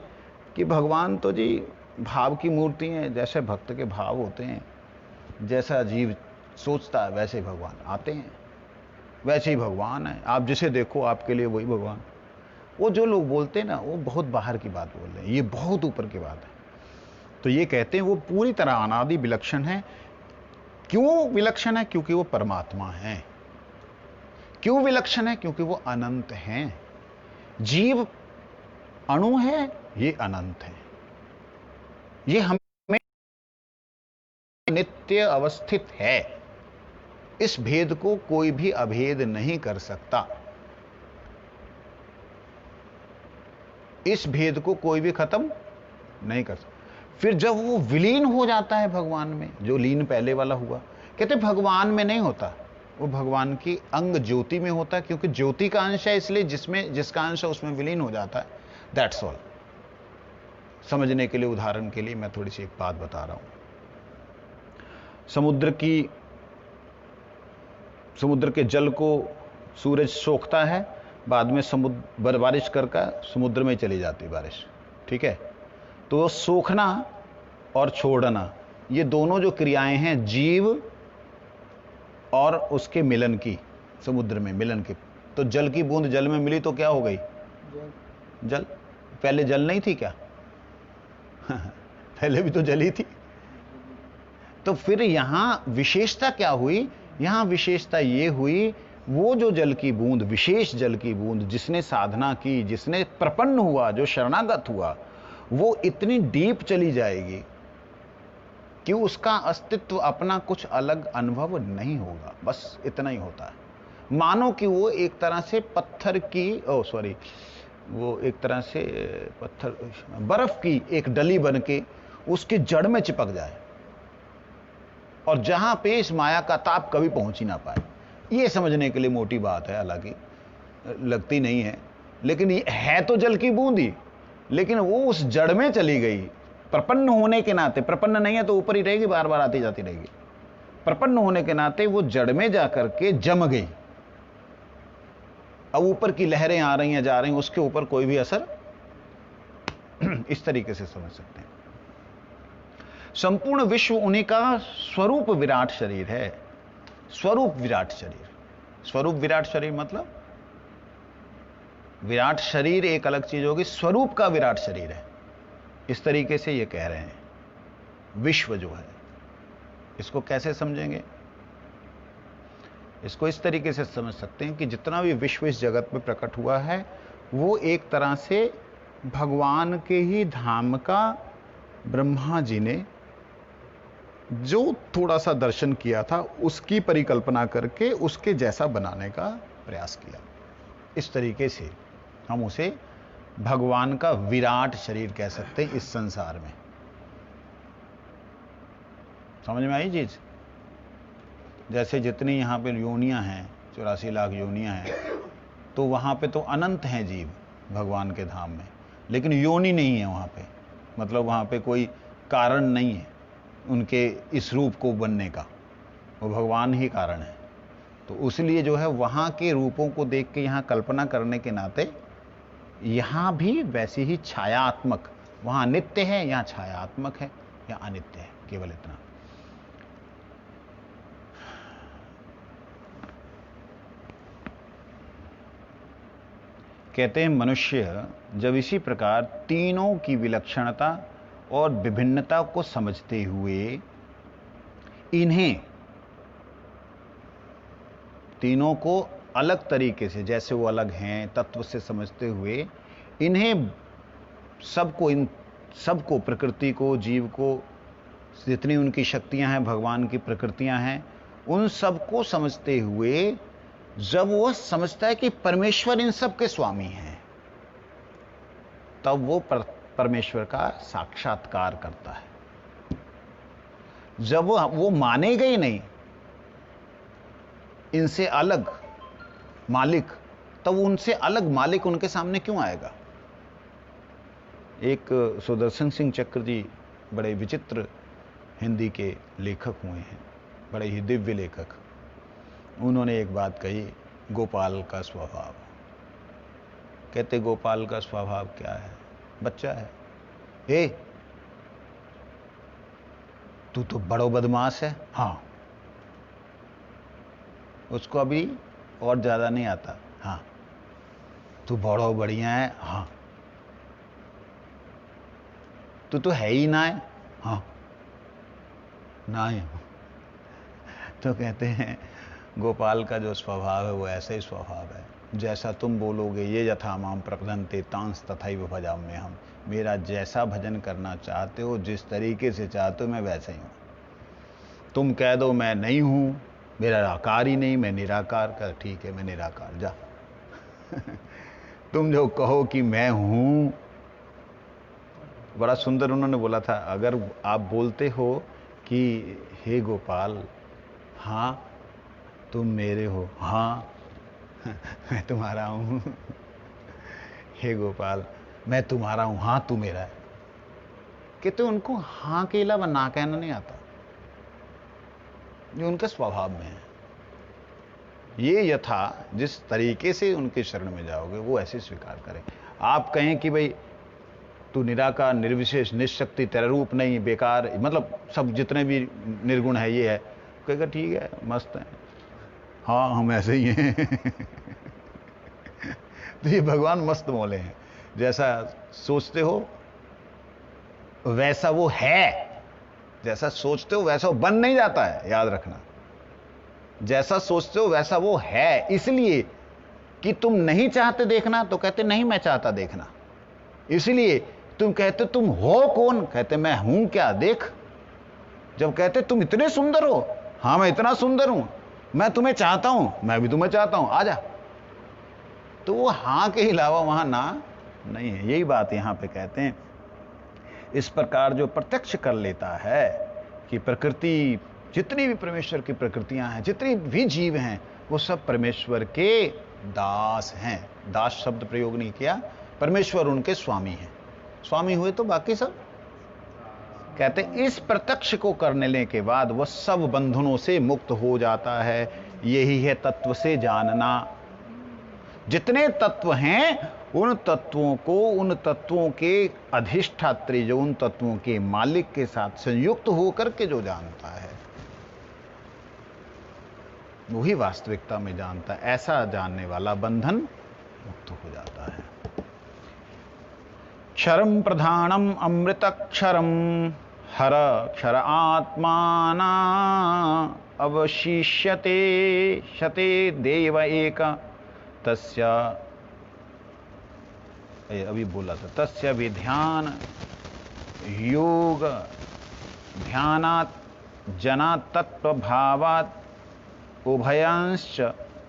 कि भगवान तो जी भाव की मूर्ति है, जैसे भक्त के भाव होते हैं, जैसा जीव सोचता है वैसे भगवान आते हैं, वैसे ही भगवान है, आप जिसे देखो आपके लिए वही भगवान। वो जो लोग बोलते हैं ना, वो बहुत बाहर की बात बोल रहे हैं, ये बहुत ऊपर की बात है। तो ये कहते हैं वो पूरी तरह अनादि विलक्षण है। क्यों विलक्षण है? क्योंकि वो परमात्मा है। क्यों विलक्षण है? क्योंकि वो अनंत हैं। जीव अणु है, ये अनंत है। ये हमें नित्य अवस्थित है। इस भेद को कोई भी अभेद नहीं कर सकता। इस भेद को कोई भी खत्म नहीं कर सकता। फिर जब वो विलीन हो जाता है भगवान में, जो लीन पहले वाला हुआ, कहते भगवान में नहीं होता, वो भगवान की अंग ज्योति में होता है, क्योंकि ज्योति का अंश है, इसलिए जिसका अंश है उसमें विलीन हो जाता है। That's all. समझने के लिए, उदाहरण के लिए मैं थोड़ी सी एक बात बता रहा हूं। समुद्र के जल को सूरज सोखता है, बाद में समुद्र बारिश करके समुद्र में चली जाती बारिश, ठीक है। तो सोखना और छोड़ना, ये दोनों जो क्रियाएं हैं जीव और उसके मिलन की, समुद्र में मिलन की। तो जल की बूंद जल में मिली तो क्या हो गई? जल। पहले जल नहीं थी क्या? पहले भी तो जल ही थी। तो फिर यहां विशेषता क्या हुई? यहां विशेषता ये हुई, वो जो जल की बूंद, विशेष जल की बूंद, जिसने साधना की, जिसने प्रपन्न हुआ, जो शरणागत हुआ, वो इतनी डीप चली जाएगी कि उसका अस्तित्व अपना कुछ अलग अनुभव नहीं होगा। बस इतना ही होता है। मानो कि वो एक तरह से पत्थर की, वो एक तरह से बर्फ की एक डली बन के उसके जड़ में चिपक जाए, और जहां पे इस माया का ताप कभी पहुंच ही ना पाए। ये समझने के लिए मोटी बात है, हालांकि लगती नहीं है, लेकिन ये है तो जल की बूंदी, लेकिन वो उस जड़ में चली गई। प्रपन्न होने के नाते, प्रपन्न नहीं है तो ऊपर ही रहेगी, बार बार आती जाती रहेगी। प्रपन्न होने के नाते वो जड़ में जाकर के जम गई। अब ऊपर की लहरें आ रही हैं, जा रही हैं, उसके ऊपर कोई भी असर इस तरीके से समझ सकते हैं। संपूर्ण विश्व उन्हीं का स्वरूप विराट शरीर है। स्वरूप विराट शरीर। स्वरूप विराट शरीर मतलब विराट शरीर एक अलग चीज होगी, स्वरूप का विराट शरीर है। इस तरीके से ये कह रहे हैं। विश्व जो है, इसको कैसे समझेंगे? इसको इस तरीके से समझ सकते हैं कि जितना भी विश्व इस जगत में प्रकट हुआ है, वो एक तरह से भगवान के ही धाम का ब्रह्मा जी ने जो थोड़ा सा दर्शन किया था, उसकी परिकल्पना करके उसके जैसा बनाने का प्रयास किया। इस तरीके से हम उसे भगवान का विराट शरीर कह सकते हैं इस संसार में। समझ में आई चीज? जैसे जितनी यहां पे योनियां हैं, 84 लाख योनियां हैं, तो वहां पे तो अनंत हैं जीव भगवान के धाम में, लेकिन योनि नहीं है वहां पे। मतलब वहां पे कोई कारण नहीं है उनके इस रूप को बनने का, वो भगवान ही कारण है। तो उसलिए जो है वहां के रूपों को देख के यहां कल्पना करने के नाते यहां भी वैसी ही छायात्मक, वहां नित्य है, यहां छायात्मक है, या अनित्य है, केवल इतना। कहते हैं मनुष्य जब इसी प्रकार तीनों की विलक्षणता और विभिन्नता को समझते हुए इन्हें, तीनों को अलग तरीके से, जैसे वो अलग हैं तत्व से समझते हुए, इन्हें सबको, इन सबको, प्रकृति को, जीव को, जितनी उनकी शक्तियां हैं, भगवान की प्रकृतियां हैं, उन सबको समझते हुए जब वो समझता है कि परमेश्वर इन सब के स्वामी हैं, तब वो परमेश्वर का साक्षात्कार करता है। जब वो मानेगा ही नहीं इनसे अलग मालिक, तब उनसे अलग मालिक उनके सामने क्यों आएगा? एक सुदर्शन सिंह चक्र जी बड़े विचित्र हिंदी के लेखक हुए हैं, बड़े ही दिव्य लेखक। उन्होंने एक बात कही, गोपाल का स्वभाव। कहते गोपाल का स्वभाव क्या है? बच्चा है। ए तू तो बड़ो बदमाश है। हाँ, उसको अभी और ज्यादा नहीं आता। हाँ, तू बड़ो बढ़िया है। हाँ, तू तो है ही ना है। हाँ, ना है। तो कहते हैं गोपाल का जो स्वभाव है वो ऐसा ही स्वभाव है, जैसा तुम बोलोगे, ये यथा माम प्रपदन्ते तांस तथैव भजाम्य हम। मेरा जैसा भजन करना चाहते हो, जिस तरीके से चाहते हो, मैं वैसा ही हूं। तुम कह दो मैं नहीं हूं, मेरा आकार ही नहीं, मैं निराकार का, ठीक है मैं निराकार, जा। तुम जो कहो कि मैं हूं, बड़ा सुंदर उन्होंने बोला था, अगर आप बोलते हो कि हे गोपाल, हाँ तुम मेरे हो, हाँ मैं तुम्हारा हूं, हे गोपाल मैं तुम्हारा हूं, हाँ तू मेरा है, कहते उनको हाँ के अलावा ना कहना नहीं आता, जो उनके स्वभाव में है। ये यथा जिस तरीके से उनके शरण में जाओगे वो ऐसे स्वीकार करें। आप कहें कि भाई तू निराकार, निर्विशेष, निशक्ति, तेरा रूप नहीं, बेकार, मतलब सब जितने भी निर्गुण है ये है, कहेगा ठीक है मस्त है, हाँ हम ऐसे ही हैं तो ये भगवान मस्त मोले हैं। जैसा सोचते हो वैसा वो है, जैसा सोचते हो वैसा वो बन नहीं जाता है, याद रखना। जैसा सोचते हो वैसा वो है, इसलिए कि तुम नहीं चाहते देखना तो कहते नहीं मैं चाहता देखना, इसलिए तुम कहते तुम हो कौन, कहते मैं हूं क्या देख। जब कहते तुम इतने सुंदर हो, हाँ मैं इतना सुंदर हूं, मैं तुम्हें चाहता हूं, मैं भी तुम्हें चाहता हूं, आजा। तो वो हां के अलावा वहां ना नहीं है। यही बात यहां पे कहते हैं। इस प्रकार जो प्रत्यक्ष कर लेता है कि प्रकृति, जितनी भी परमेश्वर की प्रकृतियां हैं, जितनी भी जीव हैं, वो सब परमेश्वर के दास हैं। दास शब्द प्रयोग नहीं किया, परमेश्वर उनके स्वामी हैं। स्वामी हुए तो बाकी सब, कहते इस प्रत्यक्ष को करने के बाद वह सब बंधनों से मुक्त हो जाता है। यही है तत्व से जानना। जितने तत्व हैं उन तत्वों को, उन तत्वों के अधिष्ठात्री, जो उन तत्वों के मालिक के साथ संयुक्त होकर के जो जानता है वही वास्तविकता में जानता है। ऐसा जानने वाला बंधन मुक्त हो जाता है। क्षरम प्रधानम अमृतक्षरम हर क्षर आत्माना अवशिष्यते शते देव एक तस्य, अभी बोला था, तस्य विध्यान योग ध्यानात् जना तत्व भावात् उभयांश्च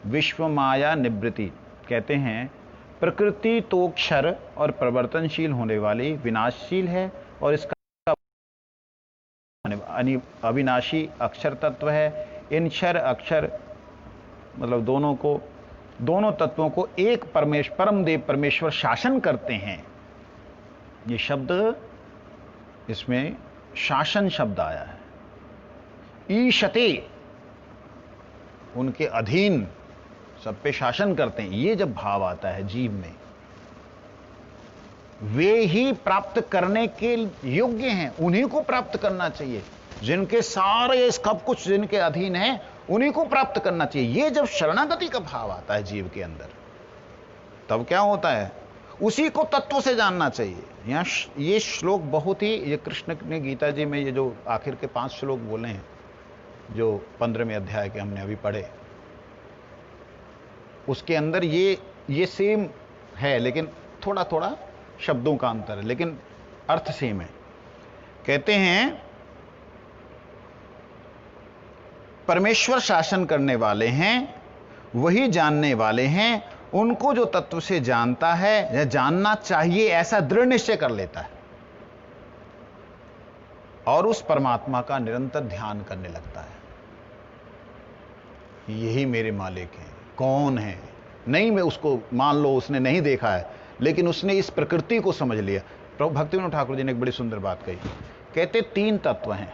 विश्व माया निवृत्ति। कहते हैं प्रकृति तो क्षर और परिवर्तनशील होने वाली विनाशशील है, और इसका अविनाशी अक्षर तत्व है। इन क्षर अक्षर मतलब दोनों तत्वों को एक परमदेव परमेश्वर शासन करते हैं। ये शब्द, इसमें शासन शब्द आया है। ईशते, उनके अधीन, सब पे शासन करते हैं। ये जब भाव आता है जीव में, वे ही प्राप्त करने के योग्य हैं, उन्हीं को प्राप्त करना चाहिए। जिनके सारे सब कुछ जिनके अधीन है उन्हीं को प्राप्त करना चाहिए। ये जब शरणागति का भाव आता है जीव के अंदर, तब क्या होता है, उसी को तत्व से जानना चाहिए। यहां ये श्लोक बहुत ही, ये कृष्ण ने गीता जी में ये जो आखिर के 5 श्लोक बोले हैं, जो 15वें अध्याय के हमने अभी पढ़े, उसके अंदर ये सेम है, लेकिन थोड़ा थोड़ा शब्दों का अंतर है, लेकिन अर्थ सेम है। कहते हैं परमेश्वर शासन करने वाले हैं, वही जानने वाले हैं। उनको जो तत्व से जानता है या जानना चाहिए ऐसा दृढ़ निश्चय कर लेता है, और उस परमात्मा का निरंतर ध्यान करने लगता है। यही मेरे मालिक हैं। कौन है? नहीं, मैं उसको मान लो उसने नहीं देखा है, लेकिन उसने इस प्रकृति को समझ लिया। प्रभु भक्तिविनोद ठाकुर जी ने एक बड़ी सुंदर बात कही। कहते 3 तत्व हैं।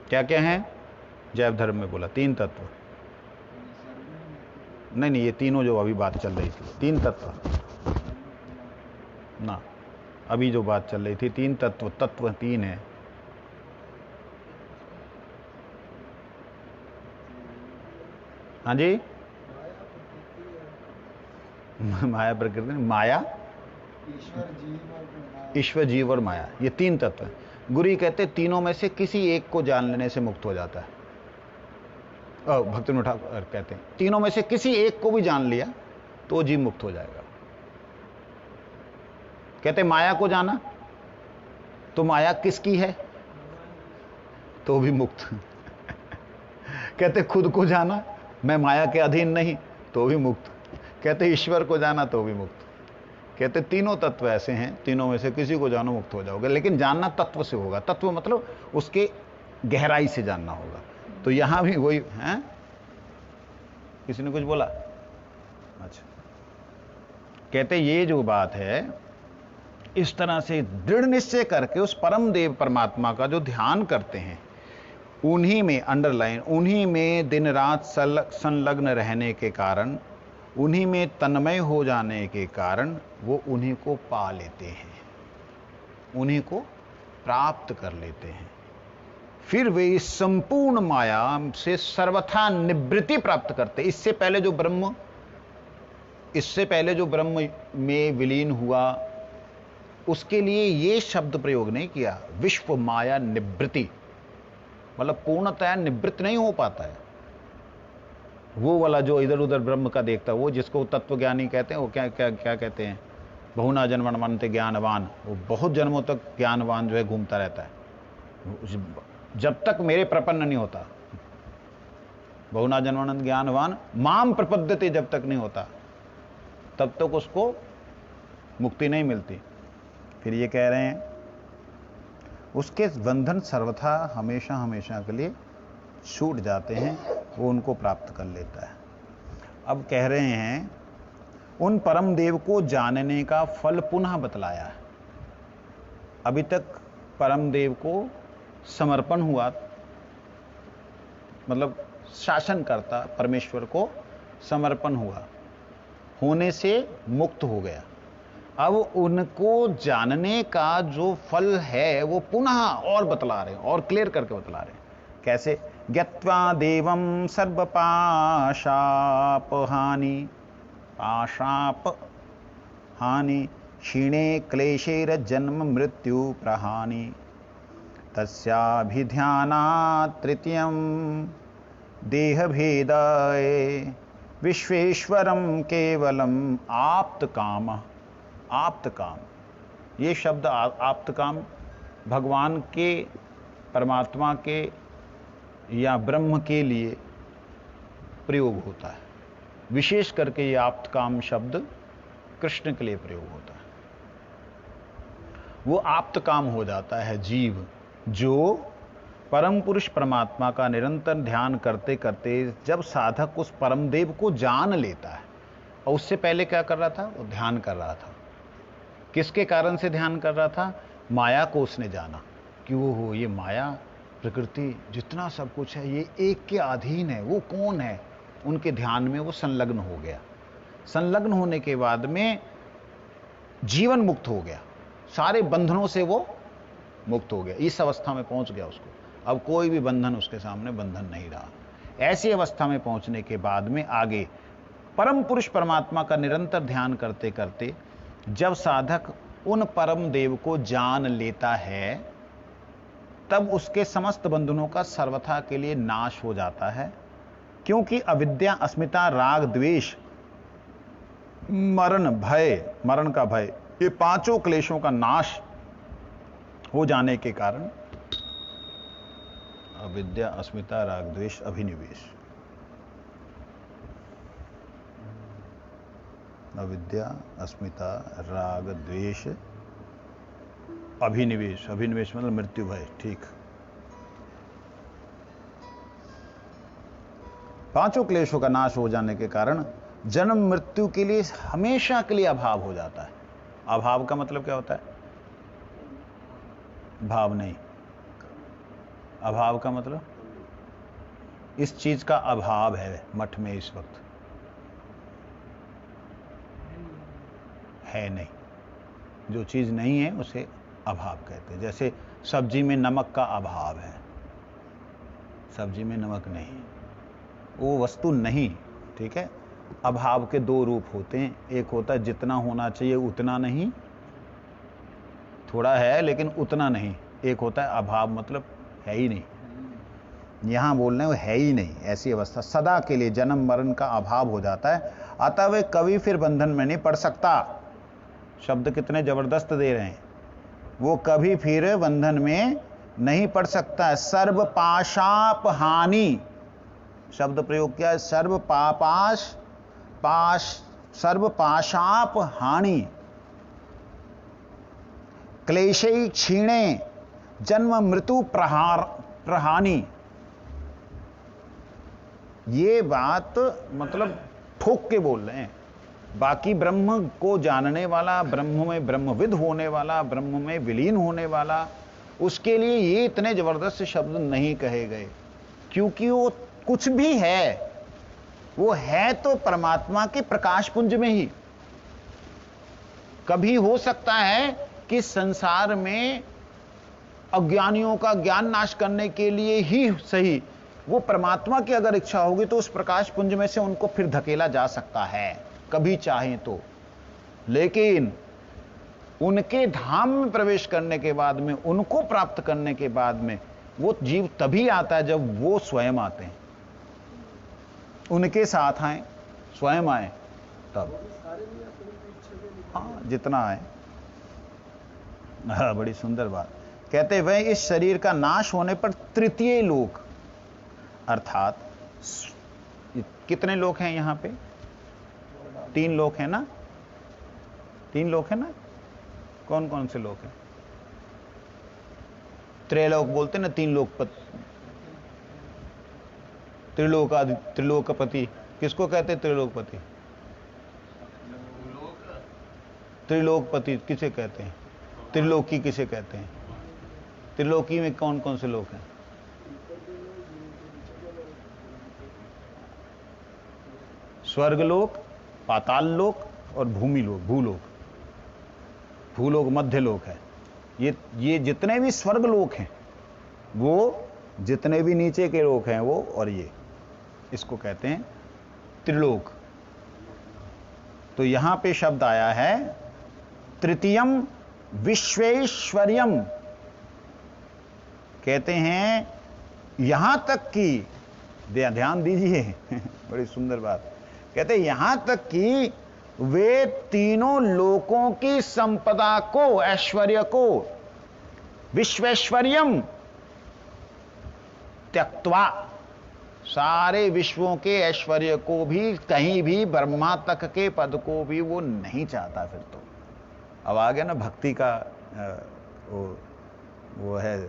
क्या क्या हैं? जैव धर्म में बोला 3 तत्व। नहीं, ये तीनों जो अभी बात चल रही थी, 3 तत्व ना, अभी जो बात चल रही थी 3 तत्व, तत्व 3 है। हाँ जी, माया प्रकृति, माया ईश्वर जीव और माया, ये 3 तत्व है। गुरु कहते तीनों में से किसी एक को जान लेने से मुक्त हो जाता है। भक्तिविनोद ठाकुर कहते हैं तीनों में से किसी एक को भी जान लिया तो जीव मुक्त हो जाएगा। कहते माया को जाना तो माया किसकी है तो भी मुक्त। कहते खुद को जाना, मैं माया के अधीन नहीं, तो भी मुक्त। कहते ईश्वर को जाना तो भी मुक्त। कहते तीनों तत्व ऐसे हैं, तीनों में से किसी को जानो मुक्त हो जाओगे, लेकिन जानना तत्व से होगा। तत्व मतलब उसके गहराई से जानना होगा। तो यहां भी वही है। किसी ने कुछ बोला? अच्छा, कहते ये जो बात है, इस तरह से दृढ़ निश्चय करके उस परम देव परमात्मा का जो ध्यान करते हैं, उन्हीं में अंडरलाइन, उन्हीं में दिन रात संलग्न रहने के कारण, उन्हीं में तन्मय हो जाने के कारण वो उन्हीं को पा लेते हैं, उन्हीं को प्राप्त कर लेते हैं। फिर वे इस संपूर्ण माया से सर्वथा निवृत्ति प्राप्त करते। इससे पहले जो ब्रह्म में विलीन हुआ, उसके लिए ये शब्द प्रयोग नहीं किया, विश्व माया निवृत्ति, मतलब पूर्णतया निवृत्त नहीं हो पाता है। वो वाला जो इधर उधर ब्रह्म का देखता है, वो जिसको तत्वज्ञानी कहते हैं, वो क्या क्या क्या कहते हैं, बहुना जन्मन मनते ज्ञानवान, वो बहुत जन्मों तक ज्ञानवान जो है घूमता रहता है, जब तक मेरे प्रपन्न नहीं होता। बहुना जन्मन ज्ञानवान माम प्रपद्यते जब तक नहीं होता, तब तक उसको मुक्ति नहीं मिलती। फिर ये कह रहे हैं उसके बंधन सर्वथा हमेशा हमेशा के लिए छूट जाते हैं, वो उनको प्राप्त कर लेता है। अब कह रहे हैं उन परम देव को जानने का फल पुनः बतलाया है। अभी तक परम देव को समर्पण हुआ, मतलब शासनकर्ता परमेश्वर को समर्पण हुआ, होने से मुक्त हो गया। अब उनको जानने का जो फल है वो पुनः और बतला रहे हैं, और क्लियर करके बतला रहे हैं। कैसे? ज्ञत्वा देवं सर्वपाशाप हानि क्षीणे क्लेशेर जन्म मृत्यु प्रहानि तस्याभिध्यानात् तृतीयं देहभेदाय विश्वेश्वरं केवलम आप्तकाम। आप्तकाम, ये शब्द आप्तकाम भगवान के, परमात्मा के या ब्रह्म के लिए प्रयोग होता है। विशेष करके ये आप्तकाम शब्द कृष्ण के लिए प्रयोग होता है। वो आप्तकाम हो जाता है जीव जो परम पुरुष परमात्मा का निरंतर ध्यान करते करते जब साधक उस परम देव को जान लेता है। और उससे पहले क्या कर रहा था? वो ध्यान कर रहा था। किसके कारण से ध्यान कर रहा था? माया को उसने जाना कि वो हो, ये माया प्रकृति जितना सब कुछ है ये एक के अधीन है, वो कौन है? उनके ध्यान में वो संलग्न हो गया। संलग्न होने के बाद में जीवन मुक्त हो गया, सारे बंधनों से वो मुक्त हो गया। इस अवस्था में पहुंच गया उसको, अब कोई भी बंधन उसके सामने बंधन नहीं रहा। ऐसी अवस्था में पहुंचने के बाद में आगे परम पुरुष परमात्मा का निरंतर ध्यान करते करते जब साधक उन परम देव को जान लेता है, तब उसके समस्त बंधनों का सर्वथा के लिए नाश हो जाता है। क्योंकि अविद्या, अस्मिता, राग, द्वेष, मरण का भय, ये पांचों क्लेशों का नाश हो जाने के कारण, अविद्या, अस्मिता, राग, द्वेष, अभिनिवेश, अविद्या, अस्मिता, राग, द्वेष, अभिनिवेश। अभिनिवेश मतलब मृत्यु भय। ठीक, पांचों क्लेशों का नाश हो जाने के कारण जन्म मृत्यु के लिए हमेशा के लिए अभाव हो जाता है। अभाव का मतलब क्या होता है? भाव नहीं। अभाव का मतलब इस चीज का अभाव है मठ में इस वक्त, है नहीं। जो चीज नहीं है उसे अभाव कहते हैं। जैसे सब्जी में नमक का अभाव है, सब्जी में नमक नहीं, वो वस्तु नहीं। ठीक है, अभाव के दो रूप होते हैं। एक होता है जितना होना चाहिए उतना नहीं, थोड़ा है लेकिन उतना नहीं। एक होता है अभाव मतलब है ही नहीं। यहां बोल रहे हैं वो है ही नहीं। ऐसी अवस्था सदा के लिए जन्म मरण का अभाव हो जाता है। अतः वे कभी फिर बंधन में नहीं पड़ सकता। शब्द कितने जबरदस्त दे रहे हैं। वो कभी फिर बंधन में नहीं पड़ सकता है। सर्व पाशाप हानि शब्द प्रयोग किया है। सर्व पाशाप हानि, क्लेशई क्षीणे जन्म मृत्यु प्रहानी। ये बात मतलब ठोक के बोल रहे हैं। बाकी ब्रह्म को जानने वाला, ब्रह्म में ब्रह्मविद होने वाला, ब्रह्म में विलीन होने वाला, उसके लिए ये इतने जबरदस्त शब्द नहीं कहे गए, क्योंकि वो कुछ भी है, वो है तो परमात्मा के प्रकाश पुंज में ही। कभी हो सकता है कि संसार में अज्ञानियों का ज्ञान नाश करने के लिए ही सही, वो परमात्मा की अगर इच्छा होगी तो उस प्रकाश पुंज में से उनको फिर धकेला जा सकता है, कभी चाहें तो। लेकिन उनके धाम में प्रवेश करने के बाद में, उनको प्राप्त करने के बाद में, वो जीव तभी आता है जब वो स्वयं आते हैं, उनके साथ आए, स्वयं आए तब। हाँ, जितना आए। हाँ, बड़ी सुंदर बात। कहते वह इस शरीर का नाश होने पर तृतीय लोक, अर्थात कितने लोक हैं यहां पे? 3 लोक हैं ना? 3 लोक है ना? कौन कौन से लोक हैं? त्रैलोक बोलते ना, 3 लोकपति, त्रिलोकपति किसको कहते? त्रिलोकपति। त्रिलोकपति किसे कहते हैं? त्रिलोकी किसे कहते हैं? त्रिलोकी में कौन कौन से लोक हैं? स्वर्गलोक, पाताल लोक और भूमि लोक, भूलोक। भूलोक मध्य लोक है। ये जितने भी स्वर्ग लोक हैं, वो जितने भी नीचे के लोक हैं वो, और ये इसको कहते हैं त्रिलोक। तो यहां पे शब्द आया है तृतीयम विश्वेश्वर्यम। कहते हैं यहां तक कि, ध्यान दीजिए बड़ी सुंदर बात। कहते हैं यहां तक कि वे तीनों लोकों की संपदा को, ऐश्वर्य को, विश्वेश्वर्यम त्यक्त्वा, सारे विश्वों के ऐश्वर्य को भी, कहीं भी ब्रह्मा तक के पद को भी वो नहीं चाहता। फिर तो अब आ गया ना भक्ति का वो है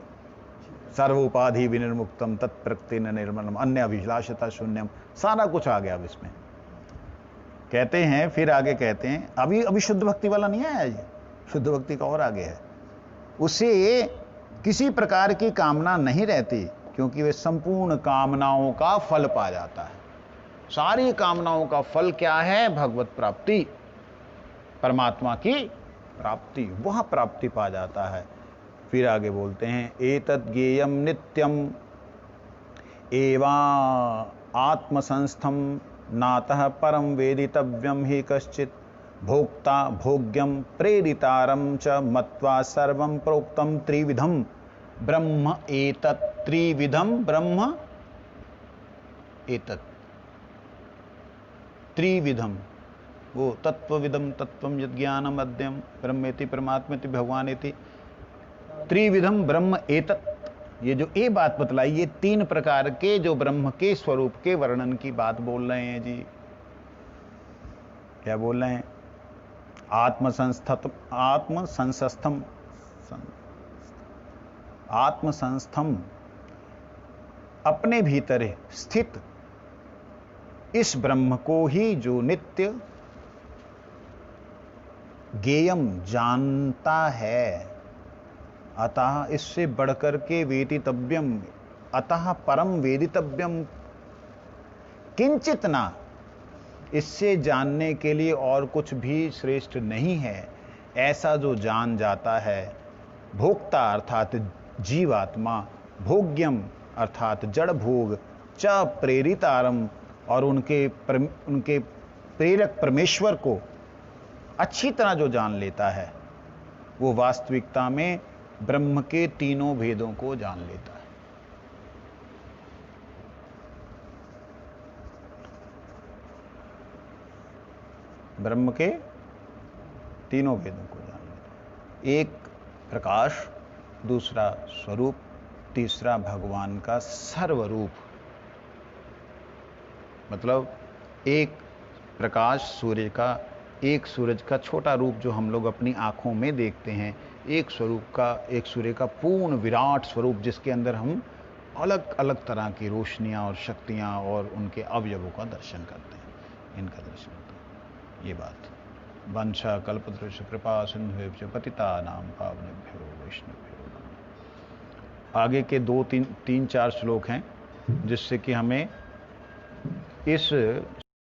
सर्वोपाधि विनिर्मुक्तम तत्प्रकृति न निर्मलम अन्य अभिलाषता शून्यम, सारा कुछ आ गया अब इसमें। कहते हैं फिर आगे कहते हैं, अभी शुद्ध भक्ति वाला नहीं आया जी, शुद्ध भक्ति का और आगे है। उसे किसी प्रकार की कामना नहीं रहती, क्योंकि वे संपूर्ण कामनाओं का फल पा जाता है। सारी कामनाओं का फल क्या है? भगवत प्राप्ति, परमात्मा की प्राप्ति, वह प्राप्ति पा जाता है। फिर आगे बोलते हैं एतद् ज्ञेयं नित्यम एवा आत्मसंस्थम नातः परम वेदितव्यम ही कश्चित् भोक्ता भोग्यम प्रेरितारम च मत्वा सर्वं प्रोक्तम त्रिविधम ब्रह्म एतत्। त्रिविधम ब्रह्म एतत्, त्रिविधम, वो तत्वविदम तत्वम यज्ञानम अद्यम ब्रह्मेति परमात्मेति भगवानेति, त्रिविधम ब्रह्म एतत्। ये जो ये बात बतलाई, ये 3 प्रकार के जो ब्रह्म के स्वरूप के वर्णन की बात बोल रहे हैं जी। क्या बोल रहे हैं? आत्मसंस्थम, अपने भीतर स्थित इस ब्रह्म को ही जो नित्य ज्ञेयम जानता है, अतः इससे बढ़कर के वेदितव्यम, अतः परम वेदितव्यम किंचित ना, इससे जानने के लिए और कुछ भी श्रेष्ठ नहीं है, ऐसा जो जान जाता है। भोक्ता अर्थात जीवात्मा, भोग्यम अर्थात जड़ भोग, च प्रेरितारम, और उनके प्रेरक परमेश्वर को अच्छी तरह जो जान लेता है, वो वास्तविकता में ब्रह्म के तीनों भेदों को जान लेता है। ब्रह्म के तीनों भेदों को जान लेता है। एक प्रकाश, दूसरा स्वरूप, तीसरा भगवान का सर्वरूप। मतलब एक प्रकाश सूर्य का, एक सूरज का छोटा रूप जो हम लोग अपनी आंखों में देखते हैं, एक स्वरूप का, एक सूर्य का पूर्ण विराट स्वरूप, जिसके अंदर हम अलग अलग तरह की रोशनियां और शक्तियां और उनके अवयवों का दर्शन करते हैं, इनका दर्शन करते हैं। ये बात वंशा कल्पतरुष कृपा सिंधु पतिता नाम पावनेभ्यो वैष्णवेभ्यो नमः। आगे के 2 3 4 श्लोक हैं जिससे कि हमें इस